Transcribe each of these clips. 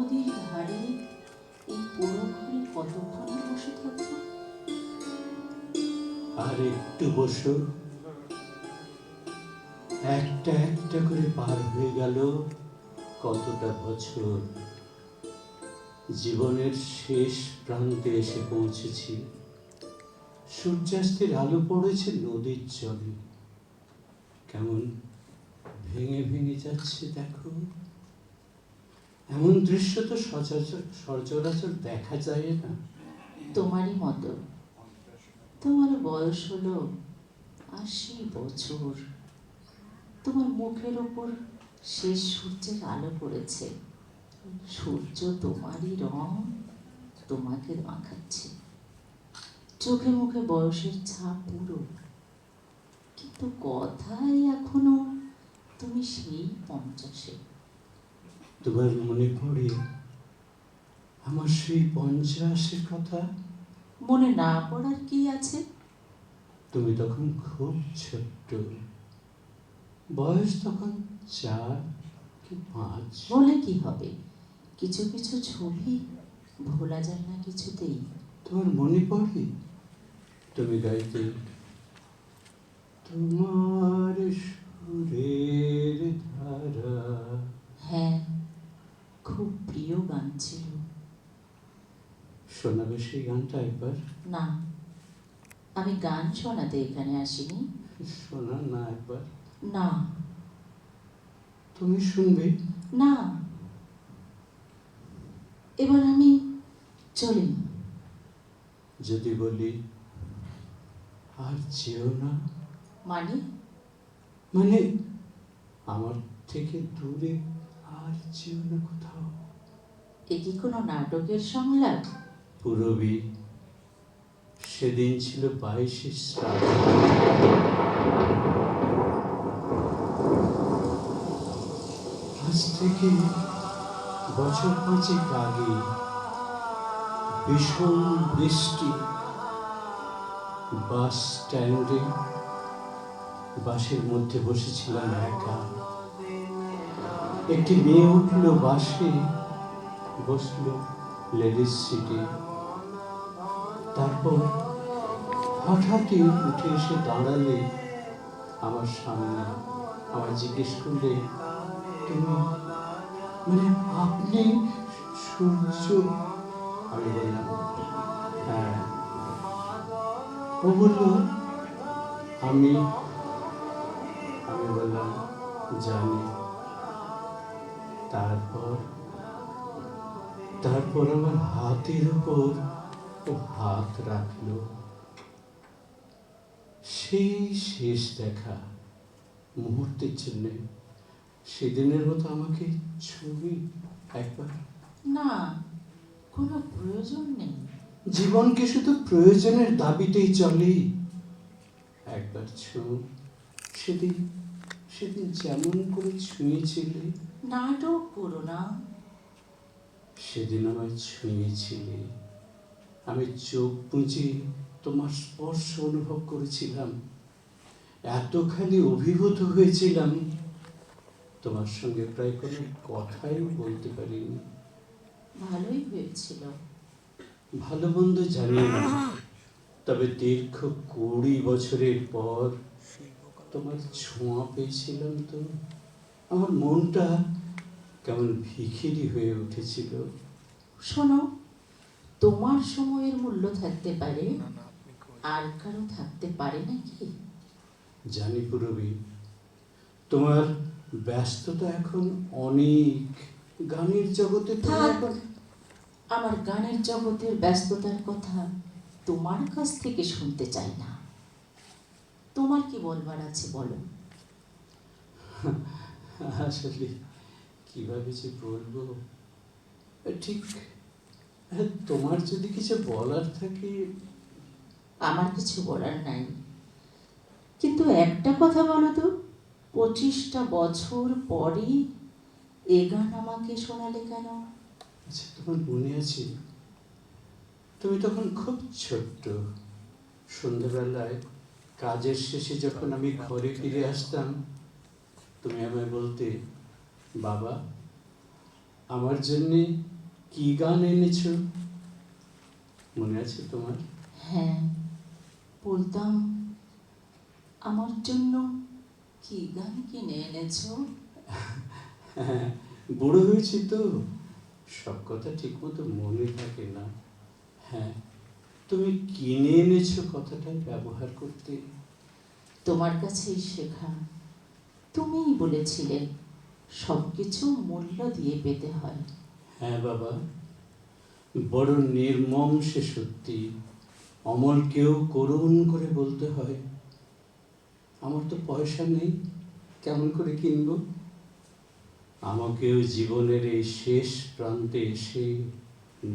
নদীর ধারে এই পোড়ো ঘরে কতক্ষণ বসে থাকবো? আর একটু বসো। একটা একটা করে পার হয়ে গেল কতটা বছর। জীবনের শেষ প্রান্তে এসে পৌঁছেছি। সূর্যাস্তের আলো পড়েছে নদীর জলে, কেমন ভেঙে ভেঙে যাচ্ছে দেখো। এমন দৃশ্য তো সচরাচর দেখা যায় না। তোমারই মতো। তোমার বয়স হলো 80 বছর। তোমার মুখের ওপর শেষ সূর্যের আলো পড়েছে। সূর্য তোমারই রং তোমাকে মাখাচ্ছে। চোখে মুখে বয়সের ছাপ পুরো, কিন্তু কথাই এখনো তুমি সেই 50-এ। তোমার মনে পড়ে আমার সেই 50-এর কথা? মনে না পড়ার কি আছে? তুমি তখন খুব ছোট্ট, বয়স তখন 4 কি 5। বলে কি হবে, কিছু কিছু ছবি ভোলা যায় না কিছুতেই। তোমার মনে পড়ে তুমি গাইতে, তোমার সুরের ধারা? হ্যাঁ, খুব প্রিয় গান ছিল। শোনাবে সেই গানটা একবার? না, আমি গান শোনাতে এখানে আসিনি। শোনা না একবার? না। তুমি শুনবে না, এবার আমি চলি। যদি বলি আর যেও না? মানে? মানে আমার থেকে দূরে আর যেও না কোথাও। এ কি কোনো নাটকের সংলাপ? পূরবী, সেদিন ছিল 22শে শ্রাবণ। আজ থেকে বছর 5 আগে ভীষণ বৃষ্টি। বাস স্ট্যান্ডে বাসের মধ্যে বসেছিলাম একা। একটি মেয়ে উঠল বাসে, বসলো লেডিস সিটে। তারপর হঠাৎই উঠে এসে দাঁড়ালে আমার সামনে। আমার জিজ্ঞেস করলে, তুমি মানে আপনি সূর্য? আমি বললাম হ্যাঁ। ও বলল আমি বললাম জানি। তারপর আমার হাতের উপর ও হাত রাখলো। সেই শেষ দেখা মুহূর্তের জন্য। সেদিনের মতো আমাকে ছবি একবার? না, কোনো প্রয়োজন নেই। জীবন কি শুধু প্রয়োজনের দাবিতেই চলে? একবার ছুঁ। সেদিন যেমন করে ছুঁয়েছিলে। নাটক করো না। সেদিন আমায় ছুঁয়েছিলে, আমি চোখ বুজে তোমার স্পর্শ অনুভব করেছিলাম। এতখানি অভিভূত হয়েছিলাম, তোমার সঙ্গে প্রায় কোনো কথাই বলতে পারিনি। ভালোই হয়েছিল। ভালো মন্দ জানি না, তবে দীর্ঘ 20 বছরের পর তোমার ছোঁয়া পেয়েছিলাম তো। আমার মনটা কেমন ভিখিরি হয়ে উঠেছিল। শোনো, তোমার সময়ের মূল্য থাকতে পারে, আর কারো থাকতে পারে নাকি? জানি পূরবী, তোমার ব্যস্ততা এখন অনেক। গানের জগতে থাক, আমার গানের জগতের ব্যস্ততার কথা তোমার কাছ থেকে শুনতে চাই না। তোমার কি বলবার আছে বলো। আসলে কিভাবে যে বলবো ঠিক। তোমার যদি কিছু বলার থাকে। আমার কিছু বলার নাই, কিন্তু একটা কথা বলো তো, 25টা বছর পরে এ গান আমাকে শোনালে কেন? আচ্ছা, তোমার মনে আছে তুমি তখন খুব ছোট্ট। সন্ধ্যাবেলায় কাজের শেষে যখন আমি ঘরে ফিরে আসতাম, তুমি আমায় বলতে, বাবা আমার জন্যে কি গান এনেছ মনে আছে তোমার? হ্যাঁ, বলতাম, আমার জন্য কি গান কিনে এনেছো? হ্যাঁ, বুড়ো হয়েছি তো, সব কথা ঠিক মতো মনে থাকে না। হ্যাঁ, তুমি কিনে এনেছো কথাটা ব্যবহার করতে। তোমার কাছেই শেখা। তুমিই বলেছিলে সব কিছু মূল্য দিয়ে পেতে হয়। হ্যাঁ বাবা, বড় নির্মম সে সত্যি। অমলকেও করুণ করে বলতে হয়, আমার তো পয়সা নেই, কেমন করে কিনবো? আমাকেও জীবনের এই শেষ প্রান্তে এসে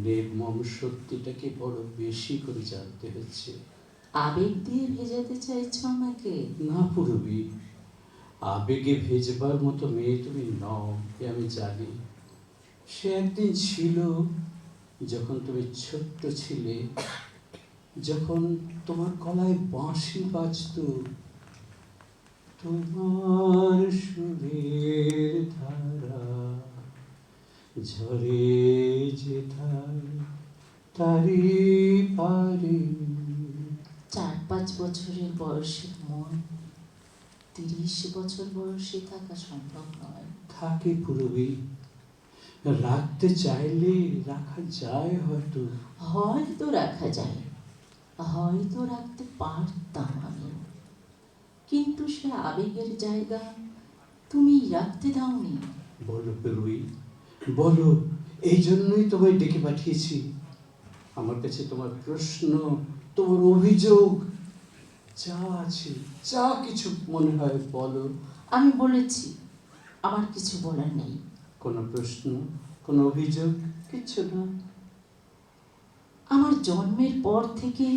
নির্মম সত্যিটাকে বড় বেশি করে জানতে হচ্ছে। আবেগ দিয়ে ভেজাতে চাইছো আমাকে? না পুরবী, আবেগে ভেজবার মতো মেয়ে তুমি নও, এ আমি জানি। সে একদিন ছিল, যখন তুমি ছোট্ট ছিলে, যখন তোমার গলায় বাঁশি বাজত, তোমার সুরের ধারা ঝরে যেথায় তারি পারে। 4-5 বছরের বয়সের মন 30 বছর বয়সে থাকা সম্ভব নয়। থাকে পুরবী, রাখতে চাইলে রাখা যায় হয়তো। হয়তো রাখা যায়, হয়তো রাখতে পারতাম আমি, কিন্তু সে আবেগের জায়গা তুমি রাখতে দাওনি। বলো পুরবী, বলো, এই জন্যই তোমায় ডেকে পাঠিয়েছি। আমার কাছে তোমার প্রশ্ন, তোমার অভিযোগ যা আছে, যা কিছু মনে হয় বলো। আমি বলেছি আমার কিছু বলার নেই। কোনো প্রশ্ন, কোনো অভিযোগ, কিচ্ছু না। আমার জন্মের পর থেকে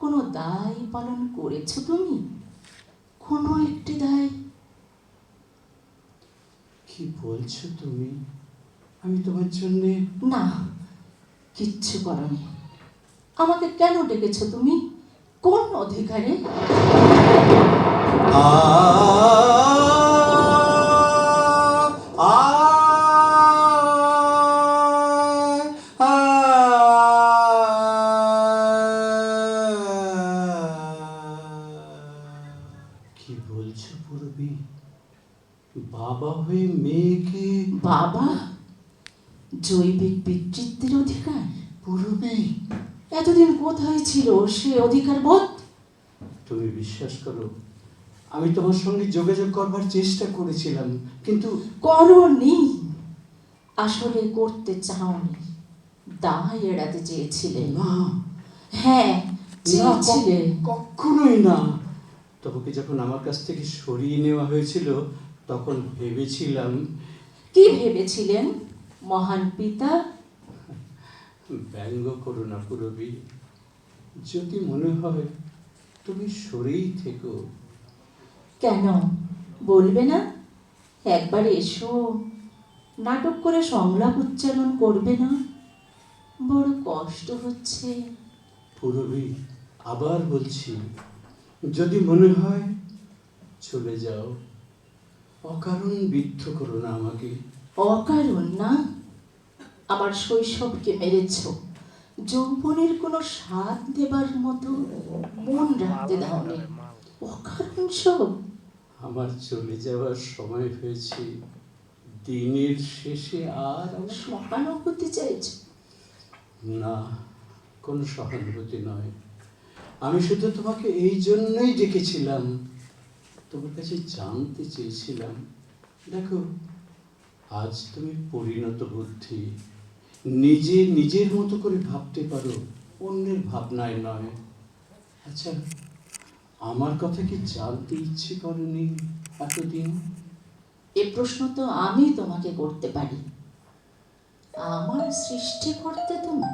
কোনো দায় পালন করেছো তুমি? কোনো একটি দায়? কি বলছো তুমি? আমি তোমার জন্যে... না, কিচ্ছু করনি। আমাকে কেন ডেকেছো তুমি? কোন অধিকারে? কি বলছো পুরবী? বাবা হয়ে মেয়েকে... বাবা? জৈবিক পিতৃত্বের অধিকার? পুরবী, এতদিন কোথায় ছিল সে অধিকার বোধ? তুমি বিশ্বাস করো, আমি তোমার সঙ্গে যোগাযোগ করবার চেষ্টা করেছিলাম, কিন্তু... করনি, আসলে করতে চাওনি, দায় এড়াতে চেয়েছিলে। না, হ্যাঁ, চেয়েছিলে। কখনোই না। তোমাকে যখন আমার কাছ থেকে সরিয়ে নেওয়া হয়েছিল, তখন ভেবেছিলাম... কি ভেবেছিলেন মহান পিতা? ব্যঙ্গ করো না পুরবী, যদি মনে হয় তুমি সরেই থেকো। কেন বলবে না? একবার এসো, নাটক করে সংলাপ উচ্চারণ করবে না? বড় কষ্ট হচ্ছে। পুরবী, আবার বলছি, যদি মনে হয় চলে যাও, অকারণ বিদ্ধ করো না আমাকে। অকারণ না, আমার শৈশবকে মেরেছ, যৌবনের কোনো স্বাদ দেবার মতো মন রাখতে দাওনি, অকারণ সব। আমার চলে যাওয়ার সময় হয়েছে, দিনের শেষে আর আমার... সহানুভূতি চাইছ? না, কোনো সহানুভূতি নয়। আমি শুধু তোমাকে এই জন্যই ডেকেছিলাম, তোমার কাছে জানতে চেয়েছিলাম। দেখো, আজ তুমি পরিণত বুদ্ধি, নিজে নিজের মতো করে ভাবতে পারো, অন্যের ভাবনায় নয়। আচ্ছা, আমার কথা কি জানতে ইচ্ছে করেনি এতদিন? এ প্রশ্ন তো আমি তোমাকে করতে পারি। আমার সৃষ্টি করতে তুমি?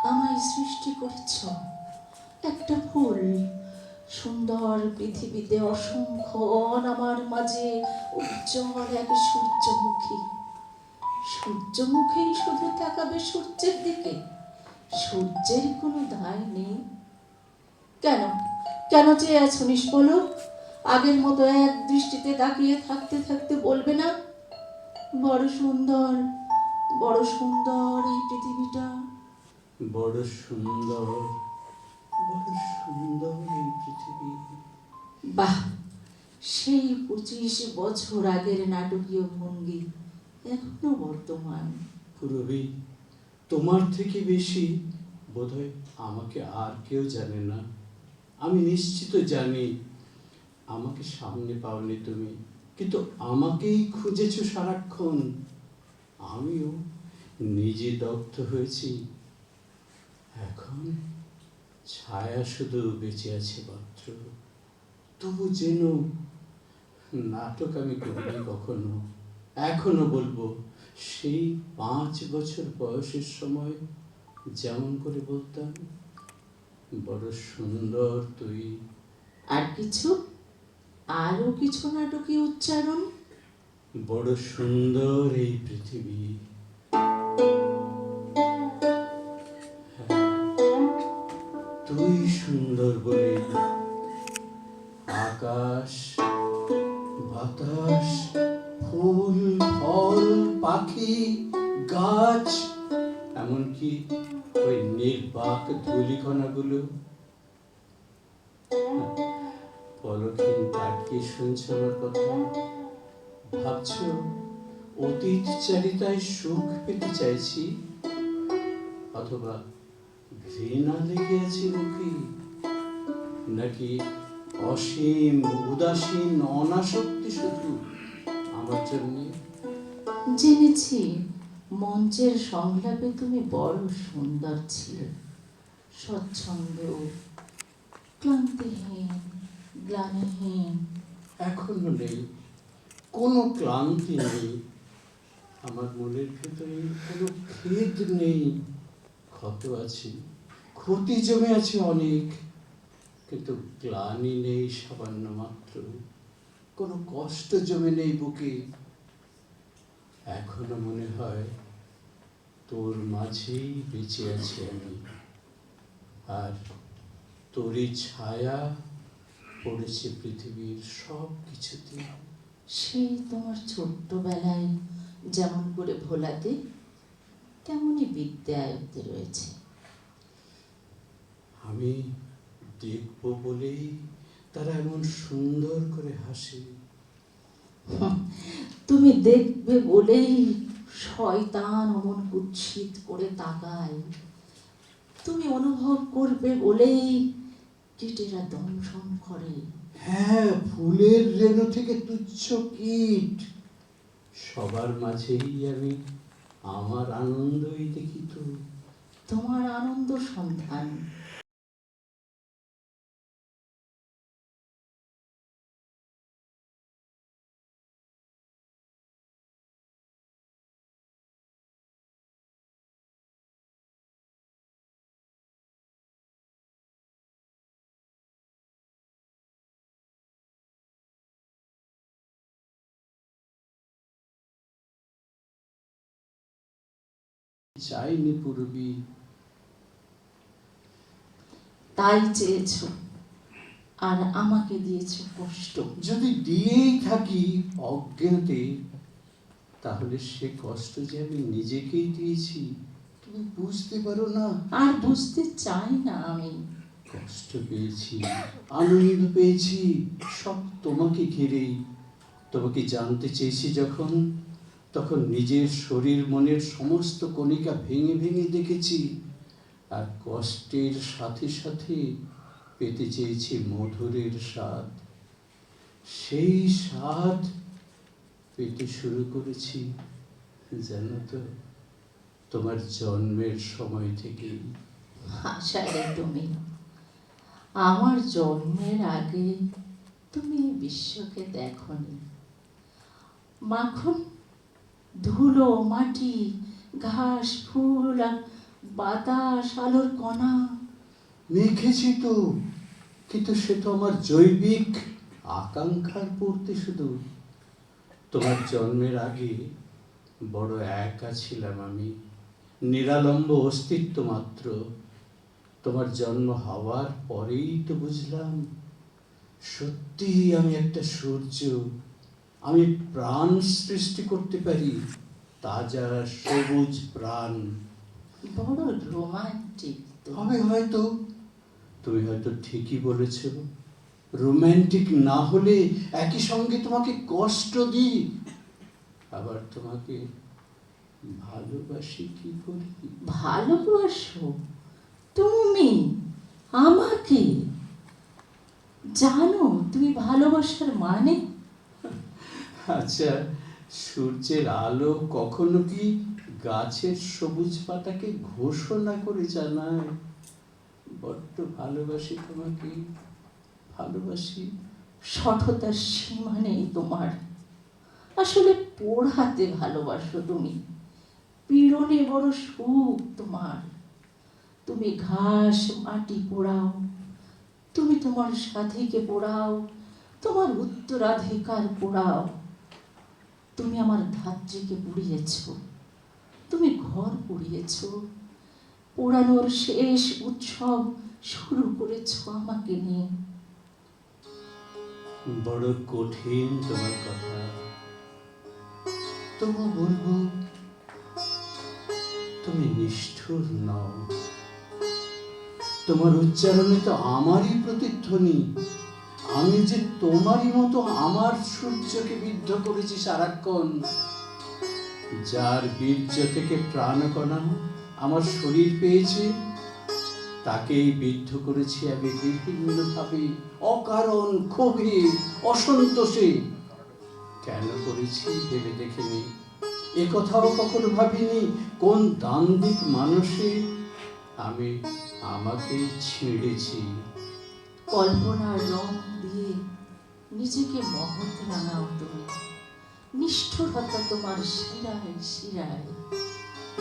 আমায় সৃষ্টি করেছ একটা ফুল, সুন্দর পৃথিবীতে অসংখ্য আমার মাঝে উজ্জ্বল এক সূর্যমুখী। সূর্যমুখী শুধু তাকাবে সূর্যের দিকে, সূর্যের কোনো দায় নেই। কেন কেন চেয়ে আছো নিষ্পলক? আগের মতো এক দৃষ্টিতে তাকিয়ে থাকতে থাকতে বলবে না, বড় সুন্দর, বড় সুন্দর এই পৃথিবীটা। বড় সুন্দর, বড় সুন্দর এই পৃথিবী। বাহ, সেই 25 বছর আগের নাটকীয় ভঙ্গি এখনো বর্তমান। পুরবী, তোমার থেকে বেশি বোধহয় আমাকে আর কেউ জানে না। আমি নিশ্চিত জানি আমাকে সামনে পাওনি তুমি, কিন্তু আমাকেই খুঁজেছো সারাক্ষণ। আমিও নিজে দগ্ধ হয়েছি। এখন ছায়া শুধু বেঁচে আছে মাত্র। তবু যেন নাটক আমি করিনি কখনো। এখনো বলবো, সেই 5 বছর বয়সের সময় যেমন করে বলতাম, বড় সুন্দর তুই। আর কিছু, আরো কিছু নাটকীয় উচ্চারণ। বড় সুন্দর এই পৃথিবী। তুই সুন্দর বলে আকাশ, বাতাস, ফুল, ফল, পাখি, গাছ, এমনকি ওই নির্বাক ধূলিকণাগুলো। পলকহীন তাকিয়ে শুনছ আমার কথা। ভাবছো অতীত চারিতায় সুখ পেতে চাইছি, অথবা ঘৃণা লেগে আছে মুখে, নাকি অসীম উদাসীন অনাসক্তি শুধু আমার জন্যে। জেনেছি মঞ্চের সংলাপে তুমি বড় সুন্দর ছিলে, স্বচ্ছন্দ, ক্লান্তিহীন, গ্লানিহীন। এখনো নেই, কোনো ক্লান্তি নেই আমার মনের ভেতরে, কোনো খেদ নেই। ক্ষত আছে, ক্ষতি জমে আছে অনেক, কিন্তু গ্লানি নেই সামান্য মাত্র। কোনো কষ্ট জমে নেই বুকে। এখনো মনে হয় তোর মাঝেই বেঁচে আছি আমি, আর তোরই ছায়া পড়েছে পৃথিবীর সব কিছুতে। সেই তোমার ছোট্টবেলায় যেমন করে ভোলাতে, তেমনই বিদ্যে আয়ত্তে রয়েছে। আমি দেখব বলেই তারা এমন সুন্দর করে হাসে। তুমি দেখবে বলেই শয়তান অমন কুৎসিত করে তাকায়। তুমি অনুভব করবে বলেই কীটেরা দংশন করে। হ্যাঁ, ফুলের রেণু থেকে তুচ্ছ কীট, সবার মাঝেই আমি আমার আনন্দই দেখি তো। তোমার আনন্দ সন্ধান চাইনি পূর্বী, তাই চেয়েছ, আর আমাকে দিয়েছ কষ্ট। যদি দিয়েই থাকি অজ্ঞাতে, তাহলে সে কষ্ট যে আমি নিজেকেই দিয়েছি, তুমি বুঝতে পারো না। আর বুঝতে চাই না আমি। কষ্ট পেয়েছি, আনন্দ পেয়েছি, সব তোমাকে ঘিরেই। তোমাকে জানতে চেয়েছি যখন, তখন নিজের শরীর মনের সমস্ত কণিকা ভেঙে ভেঙে দেখেছি, আর কষ্টের সাথে সাথে পেতে চেয়েছি মধুরের স্বাদ। সেই স্বাদ পেতে শুরু করেছি জানো তো, তোমার জন্মের সময় থেকেই। আশারে তুমি, আমার জন্মের আগে তুমি বিশ্বকে দেখনি। মাখন, ধুলো, মাটি, ঘাস, ফুল, বাতাস, আলোর কণা। মেখেছি তো, কিন্তু সে তো আমার জৈবিক আকাঙ্ক্ষার পূর্তি শুধু। তোমার জন্মের আগে বড় একা ছিলাম আমি, নিরালম্ব অস্তিত্ব মাত্র। তোমার জন্ম হওয়ার পরেই তো বুঝলাম, সত্যি আমি একটা সূর্য, আমি প্রাণ সৃষ্টি করতে পারি, তাজা সবুজ প্রাণ। বড় রোমান্টিক তুমি হয়তো ঠিকই বলেছ। রোমান্টিক না হলে একই সঙ্গে তোমাকে কষ্ট দিই, আবার তোমাকে ভালোবাসি কি করে? ভালোবাসো তুমি আমাকে? জানো তুমি ভালোবাসার মানে? আচ্ছা, সূর্যের আলো কখনো কি গাছের সবুজ পাতাকে ঘোষণা করে জানায়, বড্ড ভালোবাসি তোমাকে, ভালোবাসি? সঠতার সীমা নেই তোমার। আসলে পোড়াতে ভালোবাসো তুমি, পীড়নে বড় সুখ তোমার। তুমি ঘাস মাটি পোড়াও, তুমি তোমার সাথীকে পোড়াও, তোমার উত্তরাধিকার পোড়াও। তুমি আমার ধাত্রীকে পুড়িয়েছ, তুমি ঘর পুড়িয়েছ, পোড়ানোর শেষ উৎসব শুরু করেছ আমাকে নিয়ে। বড় কঠিন তোমার কথা, তবু বলবো তুমি নিষ্ঠুর নও। তোমার উচ্চারণে তো আমারই প্রতিধ্বনি। আমি যে তোমারই মতো আমার সূর্যকে বিদ্ধ করেছি সারাক্ষণ, যার বীর্য থেকে প্রাণকণা আমার শরীর পেয়েছে, তাকেই বিদ্ধ করেছি আমি বিভিন্নভাবে, অকারণ ক্ষোভে, অসন্তোষে। কেন করেছি ভেবে দেখিনি, এ কথাও কখনো ভাবিনি কোন দান্দিক মানুষে আমি আমাকেই ছিঁড়েছি। কল্পনার রং দিয়ে নিজেকে মহৎ রাঙাও তুমি। নিষ্ঠুরতা তোমার শিরায় শিরায়,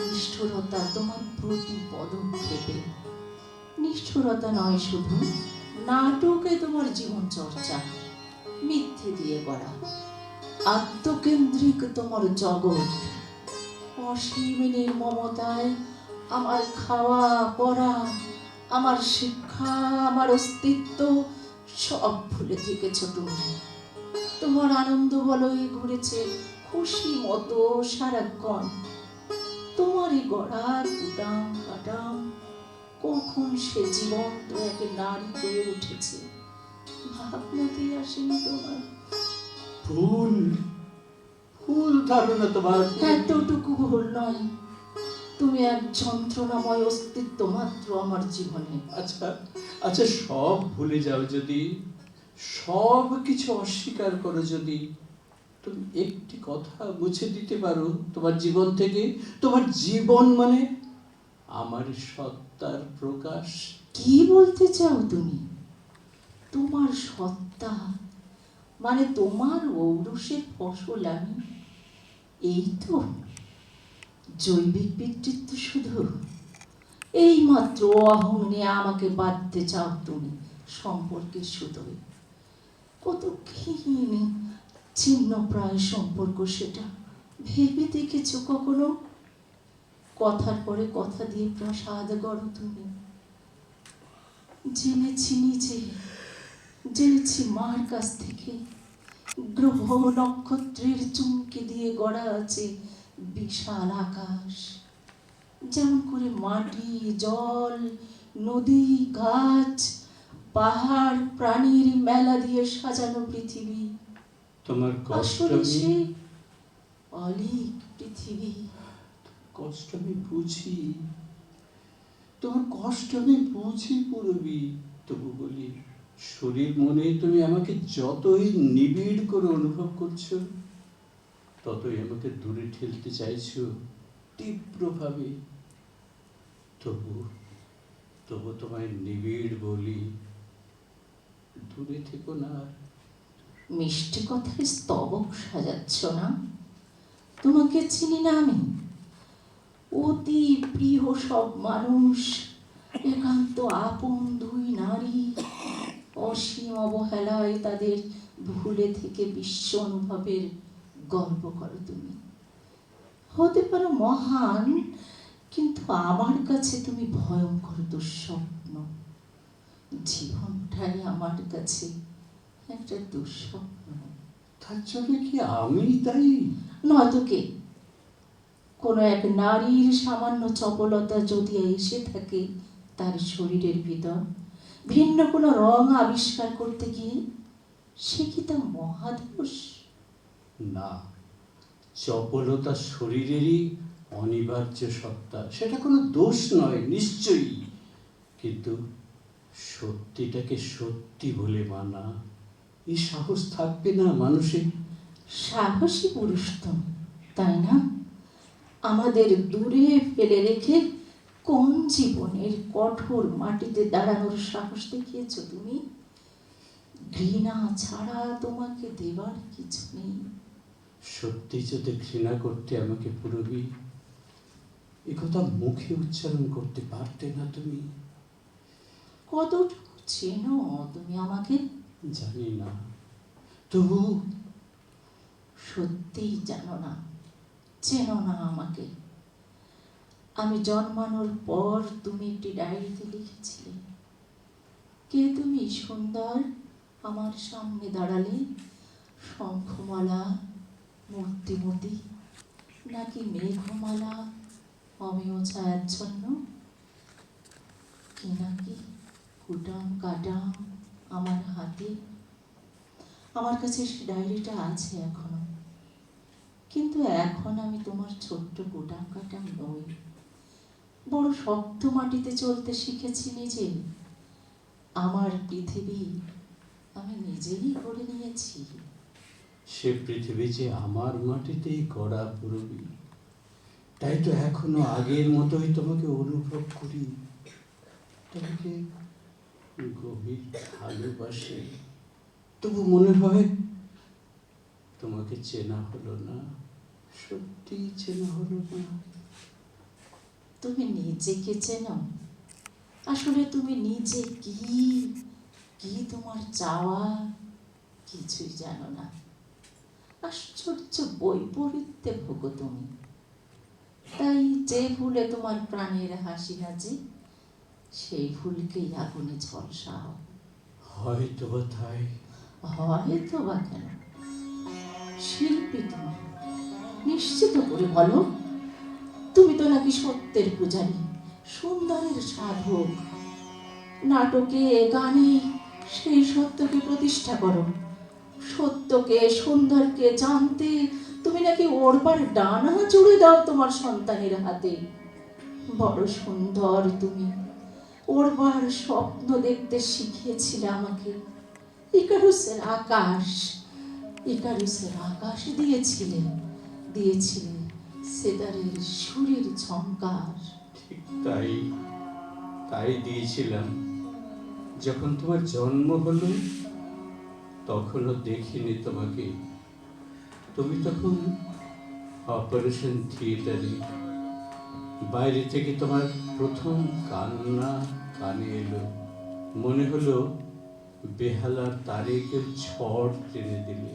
নিষ্ঠুরতা তোমার প্রতি পদক্ষেপে। নিষ্ঠুরতা নয় শুধু, নাটকে তোমার জীবন চর্চা, মিথ্যে দিয়ে করা। আত্মকেন্দ্রিক তোমার জগৎ, অসীম নির্মমতায় আমার খাওয়া পড়া, আমার শিক্ষা, আমার অস্তিত্ব সব ভুলে থেকেছ তুমি। তোমার আনন্দ বলয়ে ঘুরেছে খুশি মতো সারাক্ষণ। তোমারই গড়া কুটাম কাটাম কখন সে জীবন্ত এক নারী হয়ে উঠেছে, ভাবনাতেই আসেনি তোমার। ভুল ভুল ধারণা তোমার। এতটুকু ভুল নয়, তুমি এক যন্ত্রণাময় অস্তিত্ব মাত্র আমার জীবনে। আচ্ছা আচ্ছা, সব ভুলে যাও যদি, সব কিছু অস্বীকার করো যদি, তুমি একটি কথা মুছে দিতে পারো তোমার জীবন থেকে। তোমার জীবন মানে আমার সত্তার প্রকাশ। কি বলতে চাও তুমি? তোমার সত্তা মানে তোমার ঔরসের ফসল আমি? এই তো জৈবিক বিকৃতি শুধু? এই মাত্র অহং নিয়ে আমাকে বাঁধতে চাও তুমি সম্পর্কের সুতোয়। কত ক্ষীণ ছিন্ন প্রায় সম্পর্ক সেটা, ভেবে দেখেছ কখনো? কথার পরে কথা দিয়ে প্রসাদ গড়ো তুমি। জেনেছি নিজে, জেনেছি মার কাছ থেকে, গ্রহ নক্ষত্রের চুমকি দিয়ে গড়া আছে বিশাল আকাশ। যেমন করে মাটি, জল, নদী, গাছ, পাহাড়, প্রাণীর মেলা দিয়ে সাজানো পৃথিবী। তোমার কষ্ট আসলে সে অলিক পৃথিবী। কষ্ট আমি বুঝি, তোমার কষ্ট আমি বুঝি পুরবী। তবু বলি, শরীর মনে তুমি আমাকে যতই নিবিড় করে অনুভব করছো, ততই আমাকে দূরে ঠেলতে চাইছো তীব্রভাবে। তবু তবু তোমায় নিবিড় বলি, দূরে থেকো না। মিষ্টি কথায় স্তবক সাজাচ্ছ না? তোমাকে চিনি না আমি? অতি প্রিয় সব মানুষ, একান্ত আপন দুই নারী, অসীম অবহেলায় তাদের ভুলে থেকে বিশ্ব অনুভবের গল্প করো তুমি। হতে পারো মহান, কিন্তু আমার কাছে তুমি ভয়ঙ্কর দুঃস্বপ্ন। জীবনটাই আমার কাছে একটা দুঃস্বপ্ন। তার জন্য কি আমি দায়ী? নয়তো কে? কোনো এক নারীর সামান্য চপলতা যদি এসে থাকে তার শরীরের ভিতর, ভিন্ন কোনো রং আবিষ্কার করতে গিয়ে, সে কি তা মহাদোষ? না, চপলতা শরীরেরই অনিবার্য সত্তা, সেটা কোনো দোষ নয় নিশ্চয়ই, কিন্তু সত্যিটাকে সত্যি বলে মানা, এই সাহস থাকবে না মানুষের? সাহসী পুরুষ তুমি, তাই না? আমাদের দূরে ফেলে রেখে কোন জীবনের কঠোর মাটিতে দাঁড়ানোর সাহস দেখিয়েছ তুমি? ঘৃণা ছাড়া তোমাকে দেবার কিছু নেই। সত্যি যদি ঘৃণা করতে আমাকে পুরবী, একথা মুখে উচ্চারণ করতে পারতে না তুমি? কতটুকু চেনো তুমি আমাকে? জানি না, তবু সত্যিই জানো না, চেনো না আমাকে। আমি জন্মানোর পর তুমি একটি ডায়েরিতে লিখেছিলে, কে তুমি সুন্দর আমার সামনে দাঁড়ালে, শঙ্খমালা মূর্তিমতি, নাকি মেঘমালা অমেয় ছায়াচ্ছন্ন, কি নাকি কুটাম কাটাম আমার হাতে। আমার কাছে সে ডায়েরিটা আছে এখনো, কিন্তু এখন আমি তোমার ছোট্ট কুটাম কাটাম নই। বড় শক্ত মাটিতে চলতে শিখেছি নিজে। আমার পৃথিবী আমি নিজেই করে নিয়েছি। সে পৃথিবী যে আমার মাটিতেই গড়া পুরবী, তাই তো এখনো আগের মতোই তোমাকে অনুভব করি, তোমাকে গভীর ভালোবাসি। তবু মনে হয় তোমাকে চেনা হলো না, সত্যিই চেনা হলো না। তুমি নিজেকে চেনো? আসলে তুমি নিজে কি, কি তোমার চাওয়া, কিছুই জানো না। আশ্চর্য বৈপরীত্যে ভোগো তুমি। তাই যে ফুলে তোমার প্রাণের হাসি নাচে, সেই ফুলকেই আগুনে ঝলসাও। হয়তো বা তাই। হয়তো বা কেন? শিল্পী তুমি, নিশ্চিত করে বলো। তুমি তো নাকি সত্যের পূজারী, সুন্দরের সাধক। নাটকে গানে সেই সত্যকে প্রতিষ্ঠা করো। সত্যকে সুন্দরকে জানতে তুমি নাকি ওড়বার ডানা জুড়ে দাও তোমার সন্তানের হাতে। বড় সুন্দর তুমি, ওড়বার স্বপ্ন দেখতে শিখিয়েছিলে আমাকে। ইকারুসের আকাশ, ইকারুসের আকাশ দিয়েছিলে, দিয়েছিলে সেতারের সুরের ঝংকার। ঠিক তাই, তাই দিয়েছিলাম। যখন তোমার জন্ম হলো তখনও দেখিনি তোমাকে। তুমি তখন অপারেশন থিয়েটারে। বাইরে থেকে তোমার প্রথম কান্না কানে এলো। মনে হলো বেহালার তারে কেউ ঝড় টেনে দিলে।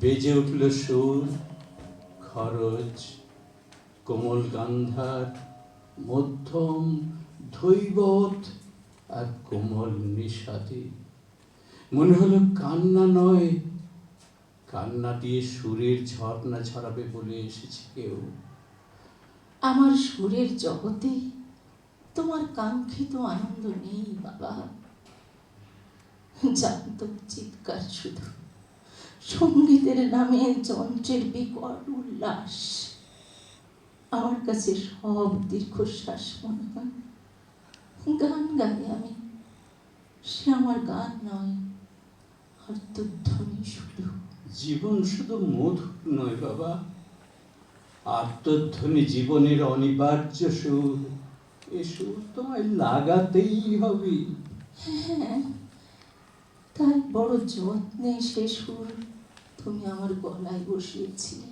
বেজে উঠল সুর, খরচ, কোমল গান্ধার, মধ্যম, ধৈবত আর কোমল নিষাদে। মনে হলো কান্না নয়, কান্না দিয়ে সুরের ঝর্ণা ঝরাবে বলে এসেছে কেউ। আমার সুরের জগতে তোমার কাঙ্ক্ষিত আনন্দ নেই বাবা। জানত চিৎকার শুধু, সঙ্গীতের নামে যন্ত্রের বিকট উল্লাস। আমার কাছে সব দীর্ঘশ্বাস মনে হয়। গান গাই আমি, সে আমার গান নয়, আর্তধ্বনি শুধু। জীবন শুধু মধুর নয় বাবা, আত্মধ্বনি জীবনের অনিবার্য সুর। এ সুর তোমায় লাগাতেই হবে। হ্যাঁ, তাই বড় যত্নে সে সুর তুমি আমার গলায় বসিয়েছিলে।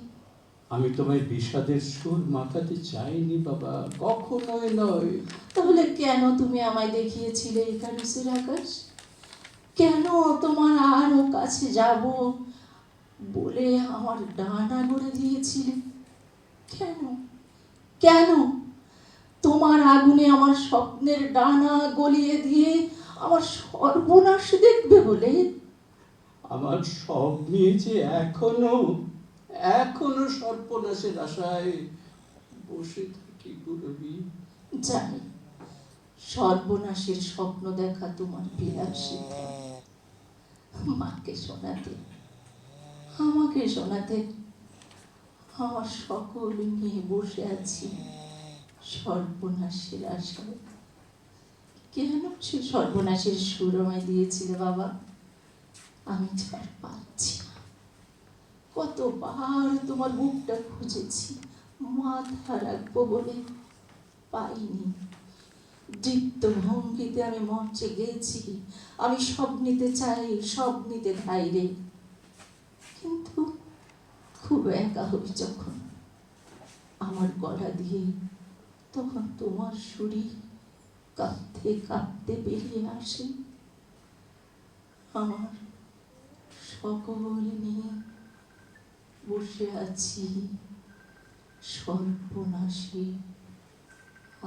আমি তোমায় বিষাদের সুর মাখাতে চাইনি বাবা, কখনোই নয়। তাহলে কেন তুমি আমায় দেখিয়েছিলে ইকারুসের আকাশ? কেন তোমার আরো কাছে যাব বলে আমার ডানা গড়ে দিয়েছিলে? কেন, কেন? তোমার আগুনে আমার স্বপ্নের ডানা গলিয়ে দিয়ে আমার সর্বনাশ দেখবে বলে? আমার সব নিয়ে যে এখনো এখনো সর্বনাশের আশায় বসে থাকি গুরবি। জানি সর্বনাশের স্বপ্ন দেখা তোমার বিলাসিতা। মাকে শোনাতে, আমাকে শোনাতে আমার সকল নিয়ে বসে আছি সর্বনাশের আশায়। কেন সে সর্বনাশের সুর আমায় দিয়েছিলে বাবা? আমি ছাড় পাচ্ছি না। কতবার তোমার বুকটা খুঁজেছি মাথা রাখবো বলে, পাইনি। দীপ্ত ভঙ্গিতে আমি মঞ্চে গেছি, আমি সব নিতে চাই, সব নিতে ধাইরে, কিন্তু খুব একা হই যখন আমার গলা দিয়ে, তখন তোমার সুরই কাঁদতে কাঁদতে বেরিয়ে আসে। আমার সকল নিয়ে বসে আছি সর্বনাশী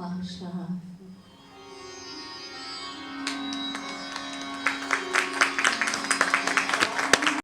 আশা।